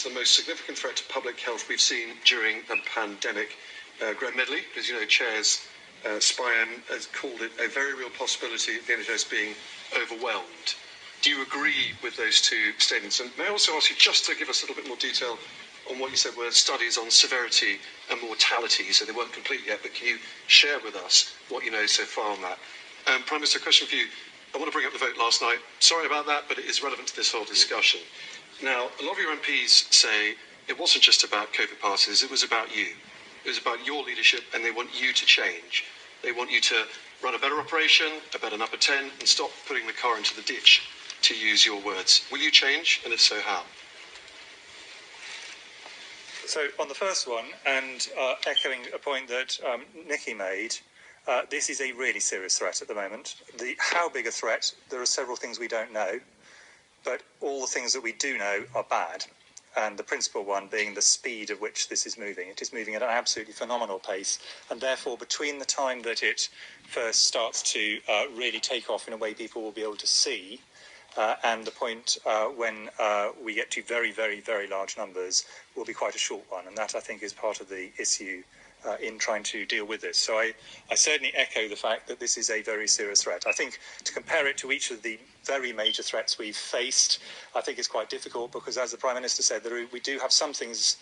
the most significant threat to public health we've seen during the pandemic. Graham Medley, as you know, chairs SPIAM, has called it a very real possibility of the NHS being overwhelmed. Do you agree with those two statements? And may I also ask you just to give us a little bit more detail on what you said were studies on severity and mortality? So they weren't complete yet, but can you share with us what you know so far on that? Prime Minister, a question for you. I want to bring up the vote last night. Sorry about that, but it is relevant to this whole discussion. Now, a lot of your MPs say it wasn't just about COVID passes, it was about you. It was about your leadership, and they want you to change. They want you to run a better operation, a better number 10, and stop putting the car into the ditch, to use your words. Will you change, and if so, how? So on the first one, and echoing a point that Nikki made, this is a really serious threat at the moment. How big a threat, there are several things we don't know, but all the things that we do know are bad. And the principal one being the speed at which this is moving. It is moving at an absolutely phenomenal pace, and therefore between the time that it first starts to really take off in a way people will be able to see, and the point when we get to very, very, very large numbers will be quite a short one. And that, I think, is part of the issue in trying to deal with this. So I certainly echo the fact that this is a very serious threat. I think to compare it to each of the very major threats we've faced, I think it's quite difficult because, as the Prime Minister said, we do have some things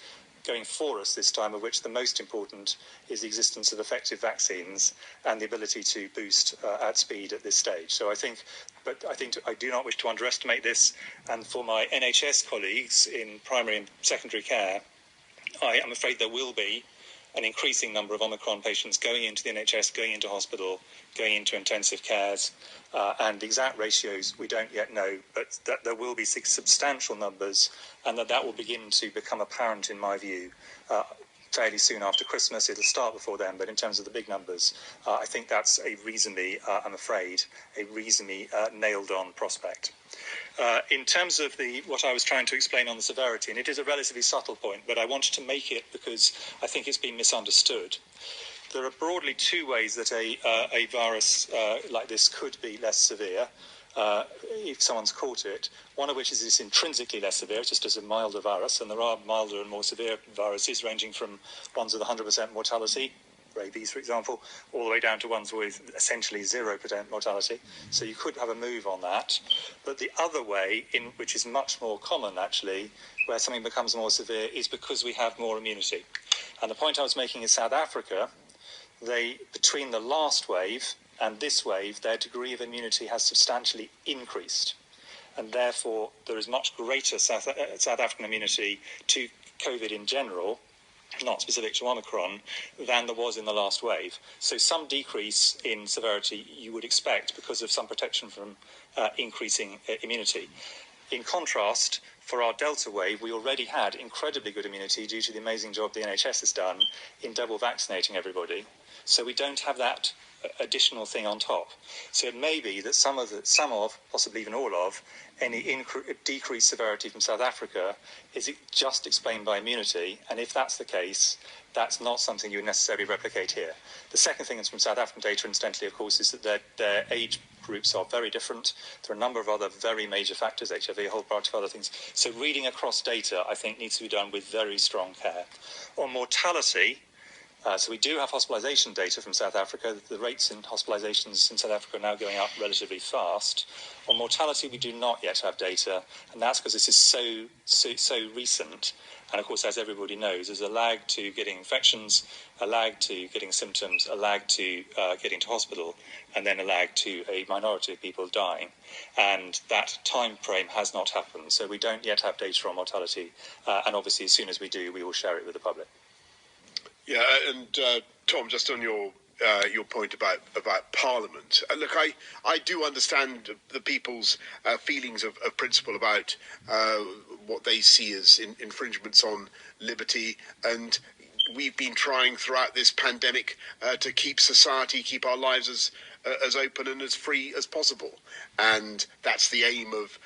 going for us this time, of which the most important is the existence of effective vaccines and the ability to boost at speed at this stage. So I think I do not wish to underestimate this. And for my NHS colleagues in primary and secondary care, I am afraid there will be an increasing number of Omicron patients going into the NHS, going into hospital, going into intensive cares, and the exact ratios we don't yet know, but that there will be substantial numbers, and that will begin to become apparent, in my view, fairly soon after Christmas. It'll start before then, but in terms of the big numbers, I think that's a reasonably, I'm afraid, a reasonably nailed-on prospect. In terms of what I was trying to explain on the severity, and it is a relatively subtle point, but I wanted to make it because I think it's been misunderstood. There are broadly two ways that a virus like this could be less severe if someone's caught it. One of which is it's intrinsically less severe, just as a milder virus, and there are milder and more severe viruses ranging from ones with 100% mortality, rabies, for example, all the way down to ones with essentially 0% mortality. So you could have a move on that. But the other way, which is much more common, actually, where something becomes more severe, is because we have more immunity. And the point I was making is South Africa, between the last wave and this wave, their degree of immunity has substantially increased. And therefore, there is much greater South African immunity to COVID in general, not specific to Omicron, than there was in the last wave. So some decrease in severity you would expect because of some protection from increasing immunity. In contrast, for our Delta wave, we already had incredibly good immunity due to the amazing job the NHS has done in double vaccinating everybody. So we don't have that additional thing on top. So it may be that some of, possibly even all of, any decreased severity from South Africa is just explained by immunity, and if that's the case, that's not something you would necessarily replicate here. The second thing that's from South African data, incidentally, of course, is that their age groups are very different. There are a number of other very major factors, HIV, a whole bunch of other things. So reading across data, I think, needs to be done with very strong care. On mortality, so we do have hospitalisation data from South Africa. The rates in hospitalisations in South Africa are now going up relatively fast. On mortality, we do not yet have data, and that's because this is so recent. And of course, as everybody knows, there's a lag to getting infections, a lag to getting symptoms, a lag to getting to hospital, and then a lag to a minority of people dying. And that time frame has not happened. So we don't yet have data on mortality. And obviously, as soon as we do, we will share it with the public. Yeah, and Tom, just on your point about Parliament, look, I do understand the people's feelings of principle about what they see as infringements on liberty, and we've been trying throughout this pandemic to keep our lives as open and as free as possible, and that's the aim of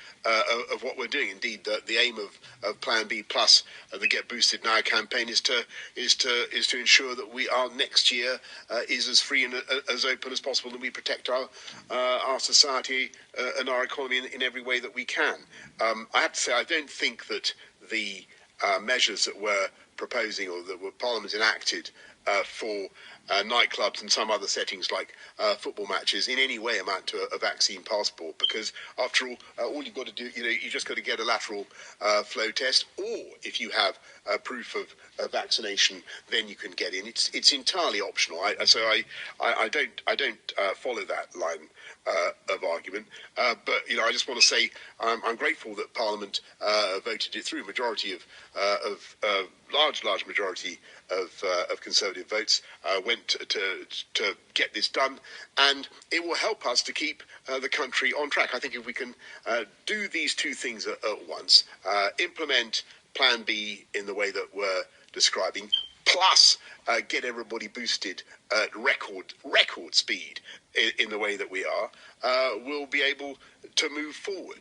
what we're doing. Indeed, the aim of Plan B Plus, the Get Boosted Now campaign, is to ensure that our next year is as free and as open as possible, and we protect our society and our economy in every way that we can. I have to say, I don't think that the measures that we're proposing or that were Parliament enacted for nightclubs and some other settings like football matches in any way amount to a vaccine passport, because after all you've got to do, you just got to get a lateral flow test, or if you have proof of vaccination, then you can get in. It's entirely optional. So I don't follow that line of argument. But I just want to say I'm grateful that Parliament voted it through. Large majority of Conservative votes went to get this done, and it will help us to keep the country on track. I think if we can do these two things at once, implement Plan B in the way that we're describing, plus get everybody boosted at record speed in the way that we are, we'll be able to move forward.